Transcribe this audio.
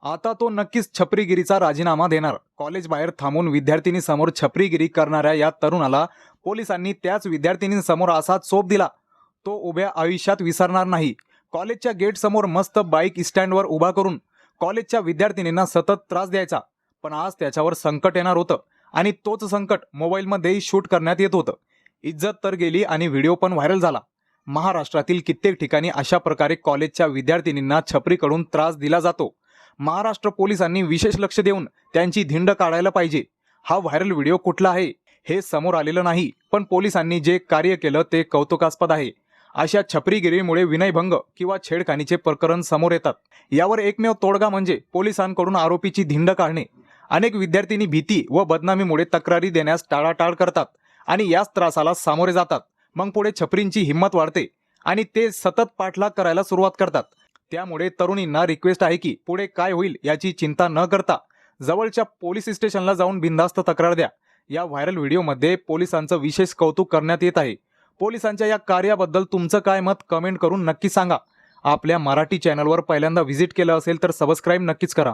आता तो नक्कीच छपरीगिरीचा राजीनामा देणार. कॉलेज बाहेर थांबून विद्यार्थिनीसमोर छपरीगिरी करणाऱ्या या तरुणाला पोलिसांनी त्याच विद्यार्थिनींसमोर असा चोप दिला. तो उभ्या आयुष्यात विसरणार नाही. कॉलेजच्या गेट समोर मस्त बाईक स्टँडवर उभा करून कॉलेजच्या विद्यार्थिनींना सतत त्रास द्यायचा. पण आज त्याच्यावर संकट येणार होतं आणि तोच संकट मोबाईलमध्येही शूट करण्यात येत होतं. इज्जत तर गेली आणि व्हिडिओ पण व्हायरल झाला. महाराष्ट्रातील कित्येक ठिकाणी अशा प्रकारे कॉलेजच्या विद्यार्थिनींना छपरीकडून त्रास दिला जातो. महाराष्ट्र पोलिसांनी विशेष लक्ष देऊन त्यांची धिंड काढायला पाहिजे. हा व्हायरल व्हिडिओ कुठला आहे हे समोर आलेलं नाही, पण पोलिसांनी जे कार्य केलं ते कौतुकास्पद आहे. अशा छपरीगिरीमुळे विनयभंग किंवा छेडखानीचे प्रकरण समोर येतात. यावर एकमेव तोडगा म्हणजे पोलिसांकडून आरोपीची धिंड काढणे. अनेक विद्यार्थिनी भीती व बदनामीमुळे तक्रारी देण्यास टाळाटाळ करतात आणि याच त्रासाला सामोरे जातात. मग पुढे छपरींची हिंमत वाढते आणि ते सतत पाठलाग करायला सुरुवात करतात. त्यामुळे तरुणींना रिक्वेस्ट आहे की पुढे काय होईल याची चिंता न करता जवळच्या पोलीस स्टेशनला जाऊन बिनधास्त तक्रार द्या. या व्हायरल व्हिडिओमध्ये पोलिसांचं विशेष कौतुक करण्यात येत आहे. पोलिसांच्या या कार्याबद्दल तुमचं काय मत कमेंट करून नक्की सांगा. आपल्या मराठी चॅनलवर पहिल्यांदा व्हिजिट केलं असेल तर सबस्क्राईब नक्कीच करा.